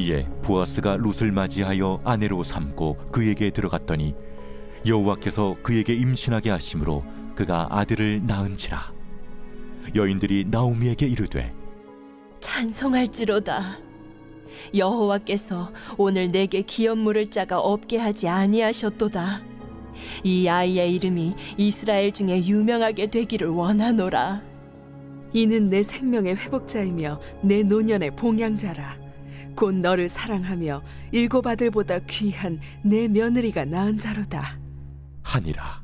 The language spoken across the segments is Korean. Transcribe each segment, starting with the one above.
이에 보아스가 룻을 맞이하여 아내로 삼고 그에게 들어갔더니 여호와께서 그에게 임신하게 하심으로 그가 아들을 낳은지라. 여인들이 나오미에게 이르되 찬송할지로다. 여호와께서 오늘 내게 기업 물을 자가 없게 하지 아니하셨도다. 이 아이의 이름이 이스라엘 중에 유명하게 되기를 원하노라. 이는 내 생명의 회복자이며 내 노년의 봉양자라. 곧 너를 사랑하며 일곱 아들보다 귀한 내 며느리가 낳은 자로다 하니라.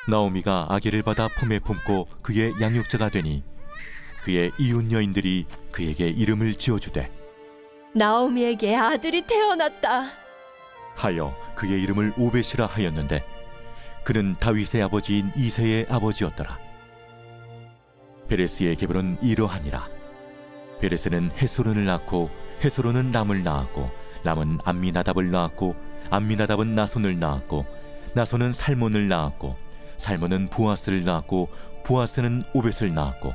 나오미가 아기를 받아 품에 품고 그의 양육자가 되니 그의 이웃 여인들이 그에게 이름을 지어주되 나오미에게 아들이 태어났다 하여 그의 이름을 오벳이라 하였는데 그는 다윗의 아버지인 이새의 아버지였더라. 베레스의 계보는 이러하니라. 베레스는 헤스론을 낳고 헤스론은 람을 낳았고 람은 암미나답을 낳았고 암미나답은 나손을 낳았고 나손은 살몬을 낳았고 살몬은 보아스를 낳았고 보아스는 오벳을 낳았고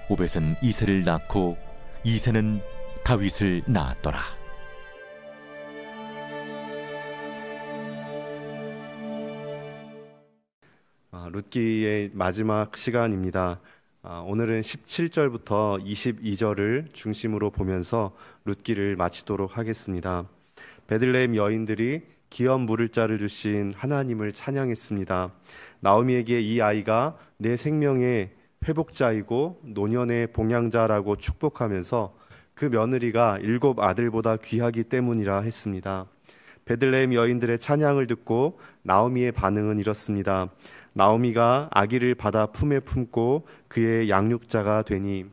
오벳은 이새를 낳고 이새는 다윗을 낳았더라. 룻기의 마지막 시간입니다. 오늘은 17절부터 22절을 중심으로 보면서 룻기를 마치도록 하겠습니다. 베들레헴 여인들이 기업 물을 자를 주신 하나님을 찬양했습니다. 나오미에게 이 아이가 내 생명의 회복자이고 노년의 봉양자라고 축복하면서 그 며느리가 일곱 아들보다 귀하기 때문이라 했습니다. 베들레헴 여인들의 찬양을 듣고 나오미의 반응은 이렇습니다. 나오미가 아기를 받아 품에 품고 그의 양육자가 되니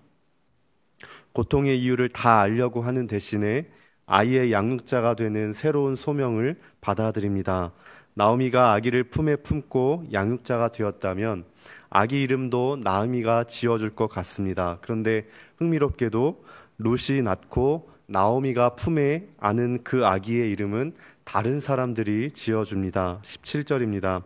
고통의 이유를 다 알려고 하는 대신에 아이의 양육자가 되는 새로운 소명을 받아들입니다. 나오미가 아기를 품에 품고 양육자가 되었다면 아기 이름도 나오미가 지어줄 것 같습니다. 그런데 흥미롭게도 룻이 낳고 나오미가 품에 안은 그 아기의 이름은 다른 사람들이 지어줍니다. 17절입니다.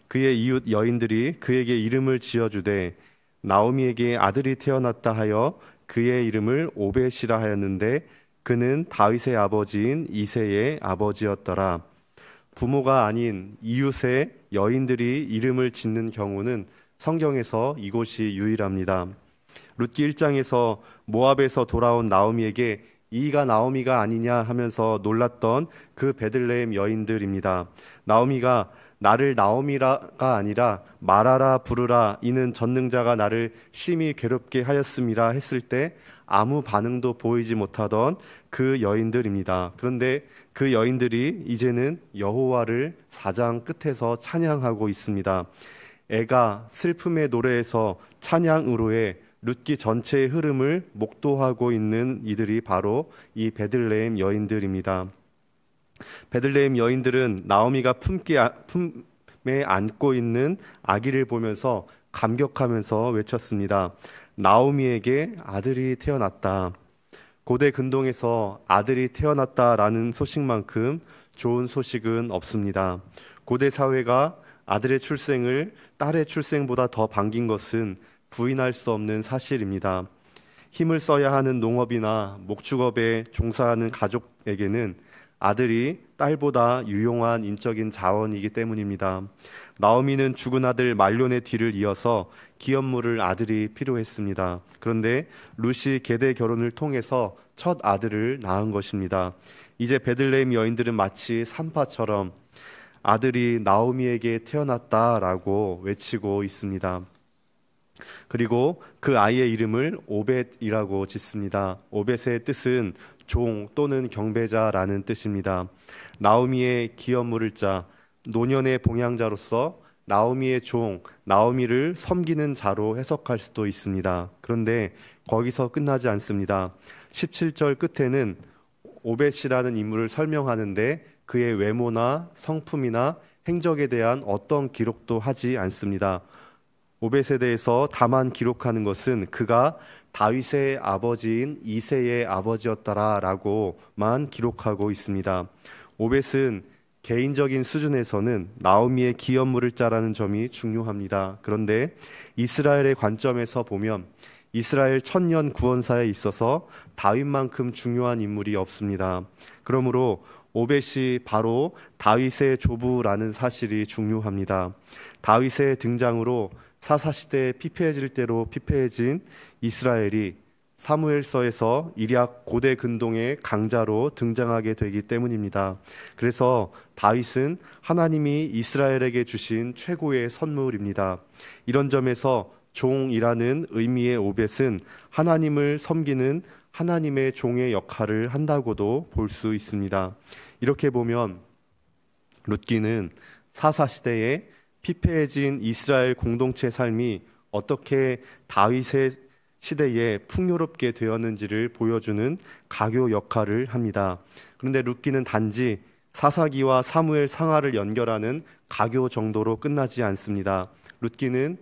그의 이웃 여인들이 그에게 이름을 지어주되 나오미에게 아들이 태어났다 하여 그의 이름을 오벳이라 하였는데 그는 다윗의 아버지인 이새의 아버지였더라. 부모가 아닌 이웃의 여인들이 이름을 짓는 경우는 성경에서 이곳이 유일합니다. 룻기 1장에서 모압에서 돌아온 나오미에게 이가 나오미가 아니냐 하면서 놀랐던 그 베들레헴 여인들입니다. 나오미가 나를 나오미라가 아니라 말하라 부르라 이는 전능자가 나를 심히 괴롭게 하였음이라 했을 때 아무 반응도 보이지 못하던 그 여인들입니다. 그런데 그 여인들이 이제는 여호와를 사장 끝에서 찬양하고 있습니다. 애가 슬픔의 노래에서 찬양으로의 룻기 전체의 흐름을 목도하고 있는 이들이 바로 이 베들레헴 여인들입니다. 베들레헴 여인들은 나오미가 품에 안고 있는 아기를 보면서 감격하면서 외쳤습니다. 나오미에게 아들이 태어났다. 고대 근동에서 아들이 태어났다라는 소식만큼 좋은 소식은 없습니다. 고대 사회가 아들의 출생을 딸의 출생보다 더 반긴 것은 부인할 수 없는 사실입니다. 힘을 써야 하는 농업이나 목축업에 종사하는 가족에게는 아들이 딸보다 유용한 인적인 자원이기 때문입니다. 나오미는 죽은 아들 말론의 뒤를 이어서 기업물을 아들이 필요했습니다. 그런데 룻이 계대 결혼을 통해서 첫 아들을 낳은 것입니다. 이제 베들레헴 여인들은 마치 산파처럼 아들이 나오미에게 태어났다라고 외치고 있습니다. 그리고 그 아이의 이름을 오벳이라고 짓습니다. 오벳의 뜻은 종 또는 경배자라는 뜻입니다. 나오미의 기업 물을 자, 노년의 봉양자로서 나오미의 종, 나오미를 섬기는 자로 해석할 수도 있습니다. 그런데 거기서 끝나지 않습니다. 17절 끝에는 오벳이라는 인물을 설명하는데 그의 외모나 성품이나 행적에 대한 어떤 기록도 하지 않습니다. 오벳에 대해서 다만 기록하는 것은 그가 다윗의 아버지인 이새의 아버지였다라고만 기록하고 있습니다. 오벳은 개인적인 수준에서는 나오미의 기업 물을 자라는 점이 중요합니다. 그런데 이스라엘의 관점에서 보면 이스라엘 천년 구원사에 있어서 다윗만큼 중요한 인물이 없습니다. 그러므로 오벳이 바로 다윗의 조부라는 사실이 중요합니다. 다윗의 등장으로 사사시대에 피폐해질 대로 피폐해진 이스라엘이 사무엘서에서 일약 고대 근동의 강자로 등장하게 되기 때문입니다. 그래서 다윗은 하나님이 이스라엘에게 주신 최고의 선물입니다. 이런 점에서 종이라는 의미의 오벳은 하나님을 섬기는 하나님의 종의 역할을 한다고도 볼 수 있습니다. 이렇게 보면 룻기는 사사시대에 피폐해진 이스라엘 공동체 삶이 어떻게 다윗의 시대에 풍요롭게 되었는지를 보여주는 가교 역할을 합니다. 그런데 룻기는 단지 사사기와 사무엘 상하를 연결하는 가교 정도로 끝나지 않습니다. 룻기는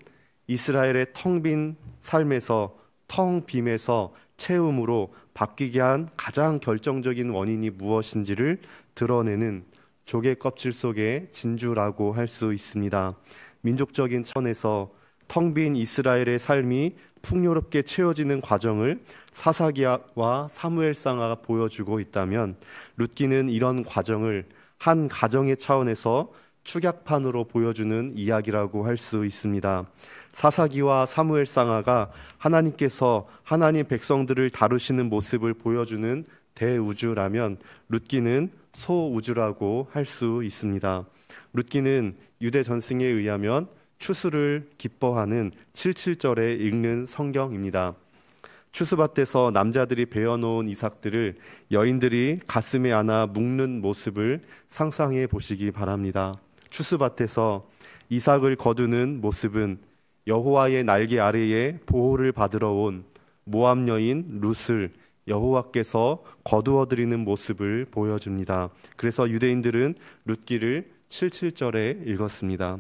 이스라엘의 텅 빈 삶에서 텅 빔에서 채움으로 바뀌게 한 가장 결정적인 원인이 무엇인지를 드러내는 조개 껍질 속의 진주라고 할 수 있습니다. 민족적인 차원에서 텅 빈 이스라엘의 삶이 풍요롭게 채워지는 과정을 사사기와 사무엘상하가 보여주고 있다면 룻기는 이런 과정을 한 가정의 차원에서 축약판으로 보여주는 이야기라고 할 수 있습니다. 사사기와 사무엘상하가 하나님께서 하나님 백성들을 다루시는 모습을 보여주는 대우주라면 룻기는 소우주라고 할 수 있습니다. 룻기는 유대 전승에 의하면 추수를 기뻐하는 77절에 읽는 성경입니다. 추수밭에서 남자들이 베어놓은 이삭들을 여인들이 가슴에 안아 묶는 모습을 상상해 보시기 바랍니다. 추수밭에서 이삭을 거두는 모습은 여호와의 날개 아래에 보호를 받으러 온 모압 여인 룻을 여호와께서 거두어 드리는 모습을 보여줍니다. 그래서 유대인들은 룻기를 77절에 읽었습니다.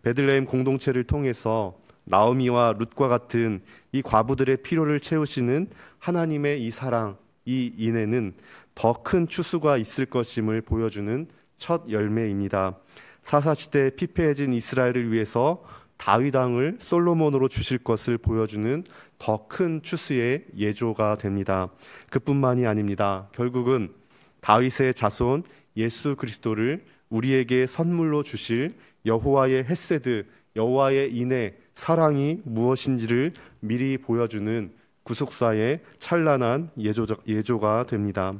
베들레헴 공동체를 통해서 나오미와 룻과 같은 이 과부들의 필요를 채우시는 하나님의 이 사랑, 이 인애는 더 큰 추수가 있을 것임을 보여주는 첫 열매입니다. 사사시대에 피폐해진 이스라엘을 위해서 다윗 왕을 솔로몬으로 주실 것을 보여주는 더 큰 추수의 예조가 됩니다. 그뿐만이 아닙니다. 결국은 다윗의 자손 예수 그리스도를 우리에게 선물로 주실 여호와의 헤세드, 여호와의 인애, 사랑이 무엇인지를 미리 보여주는 구속사의 찬란한 예조가 됩니다.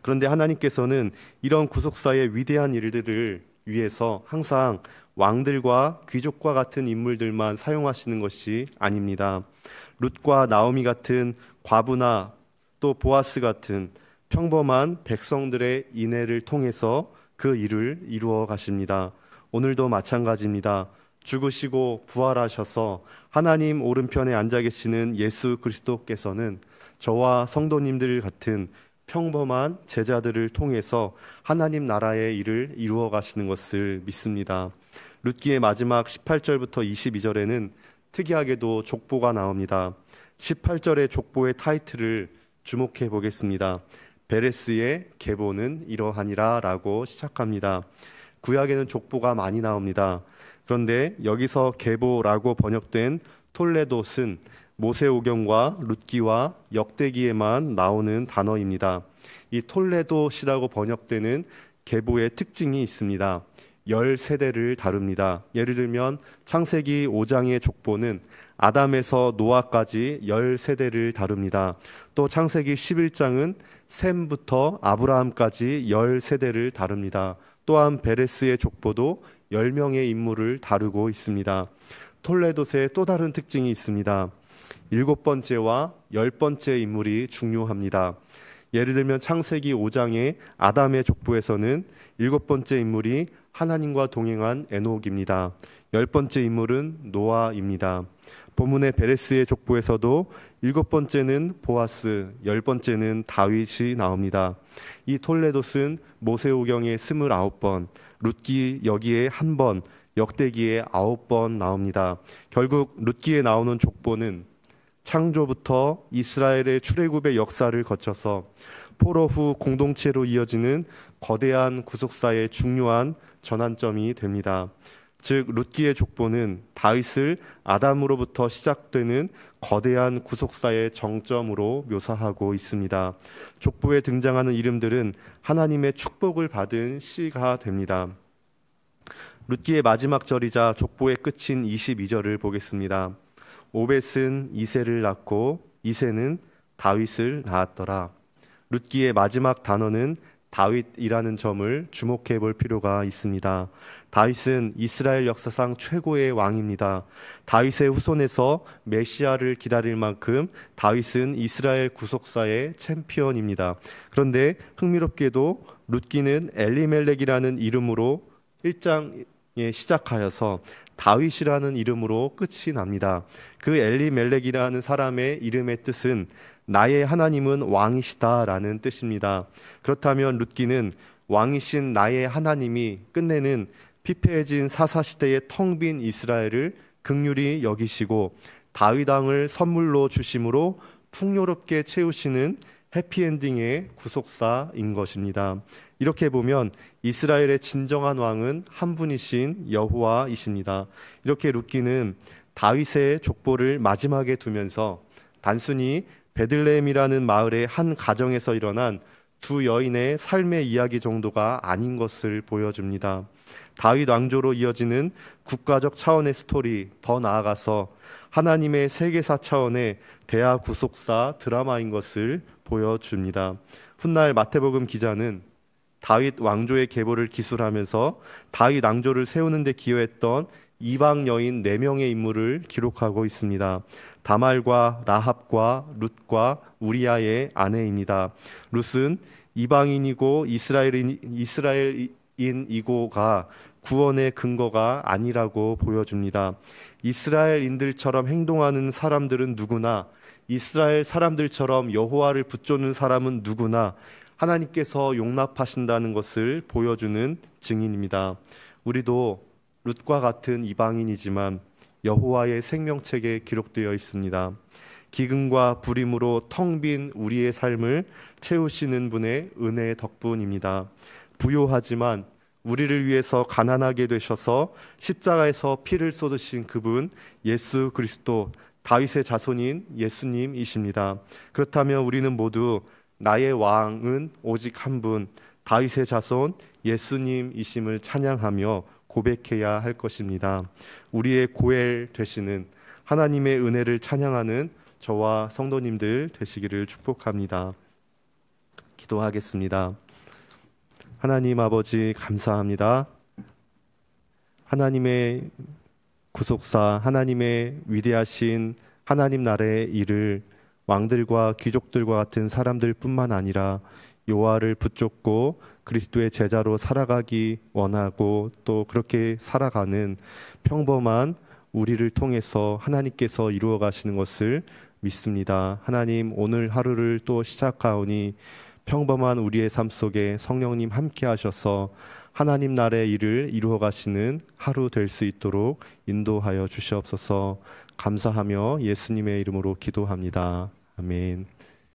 그런데 하나님께서는 이런 구속사의 위대한 일들을 위해서 항상 왕들과 귀족과 같은 인물들만 사용하시는 것이 아닙니다. 룻과 나오미 같은 과부나 또 보아스 같은 평범한 백성들의 인애를 통해서 그 일을 이루어 가십니다. 오늘도 마찬가지입니다. 죽으시고 부활하셔서 하나님 오른편에 앉아 계시는 예수 그리스도께서는 저와 성도님들 같은 평범한 제자들을 통해서 하나님 나라의 일을 이루어 가시는 것을 믿습니다. 룻기의 마지막 18절부터 22절에는 특이하게도 족보가 나옵니다. 18절의 족보의 타이틀을 주목해 보겠습니다. 베레스의 계보는 이러하니라 라고 시작합니다. 구약에는 족보가 많이 나옵니다. 그런데 여기서 계보라고 번역된 톨레돗은 모세오경과 룻기와 역대기에만 나오는 단어입니다. 이 톨레돗이라고 번역되는 계보의 특징이 있습니다. 10세대를 다룹니다. 예를 들면 창세기 5장의 족보는 아담에서 노아까지 10세대를 다룹니다. 또 창세기 11장은 셈부터 아브라함까지 10세대를 다룹니다. 또한 베레스의 족보도 10명의 인물을 다루고 있습니다. 톨레돗의 또 다른 특징이 있습니다. 7번째와 10번째 인물이 중요합니다. 예를 들면 창세기 5장의 아담의 족보에서는 7번째 인물이 하나님과 동행한 에녹입니다. 10번째 인물은 노아입니다. 본문의 베레스의 족보에서도 7번째는 보아스, 10번째는 다윗이 나옵니다. 이 톨레돗은 모세오경에 29번, 룻기 여기에 1번, 역대기에 9번 나옵니다. 결국 룻기에 나오는 족보는 창조부터 이스라엘의 출애굽의 역사를 거쳐서 포로 후 공동체로 이어지는 거대한 구속사의 중요한 전환점이 됩니다. 즉 룻기의 족보는 다윗을 아담으로부터 시작되는 거대한 구속사의 정점으로 묘사하고 있습니다. 족보에 등장하는 이름들은 하나님의 축복을 받은 씨가 됩니다. 룻기의 마지막 절이자 족보의 끝인 22절을 보겠습니다. 오벳은 이새를 낳고 이새는 다윗을 낳았더라. 룻기의 마지막 단어는 다윗이라는 점을 주목해 볼 필요가 있습니다. 다윗은 이스라엘 역사상 최고의 왕입니다. 다윗의 후손에서 메시아를 기다릴 만큼 다윗은 이스라엘 구속사의 챔피언입니다. 그런데 흥미롭게도 룻기는 엘리멜렉이라는 이름으로 1장에 시작하여서 다윗이라는 이름으로 끝이 납니다. 그 엘리멜렉이라는 사람의 이름의 뜻은 나의 하나님은 왕이시다라는 뜻입니다. 그렇다면 룻기는 왕이신 나의 하나님이 끝내는 피폐해진 사사시대의 텅 빈 이스라엘을 긍휼히 여기시고 다윗 왕을 선물로 주심으로 풍요롭게 채우시는 해피엔딩의 구속사인 것입니다. 이렇게 보면 이스라엘의 진정한 왕은 한 분이신 여호와이십니다. 이렇게 룻기는 다윗의 족보를 마지막에 두면서 단순히 베들레헴이라는 마을의 한 가정에서 일어난 두 여인의 삶의 이야기 정도가 아닌 것을 보여줍니다. 다윗 왕조로 이어지는 국가적 차원의 스토리, 더 나아가서 하나님의 세계사 차원의 대하 구속사 드라마인 것을 보여줍니다. 훗날 마태복음 기자는 다윗 왕조의 계보를 기술하면서 다윗 왕조를 세우는 데 기여했던 이방 여인 4명의 인물을 기록하고 있습니다. 다말과 라합과 룻과 우리아의 아내입니다. 룻은 이방인이고 이스라엘인이고가 구원의 근거가 아니라고 보여줍니다. 이스라엘인들처럼 행동하는 사람들은 누구나, 이스라엘 사람들처럼 여호와를 붙잡는 사람은 누구나 하나님께서 용납하신다는 것을 보여주는 증인입니다. 우리도 룻과 같은 이방인이지만 여호와의 생명책에 기록되어 있습니다. 기근과 불임으로 텅 빈 우리의 삶을 채우시는 분의 은혜의 덕분입니다. 부요하지만 우리를 위해서 가난하게 되셔서 십자가에서 피를 쏟으신 그분 예수 그리스도, 다윗의 자손인 예수님이십니다. 그렇다면 우리는 모두 나의 왕은 오직 한 분, 다윗의 자손 예수님이심을 찬양하며 고백해야 할 것입니다. 우리의 고엘 되시는 하나님의 은혜를 찬양하는 저와 성도님들 되시기를 축복합니다. 기도하겠습니다. 하나님 아버지 감사합니다. 하나님의 구속사, 하나님의 위대하신 하나님 나라의 일을 왕들과 귀족들과 같은 사람들 뿐만 아니라 여호와를 붙잡고 그리스도의 제자로 살아가기 원하고 또 그렇게 살아가는 평범한 우리를 통해서 하나님께서 이루어 가시는 것을 믿습니다. 하나님, 오늘 하루를 또 시작하오니 평범한 우리의 삶 속에 성령님 함께 하셔서 하나님 나라의 일을 이루어 가시는 하루 될 수 있도록 인도하여 주시옵소서. 감사하며 예수님의 이름으로 기도합니다. 아멘.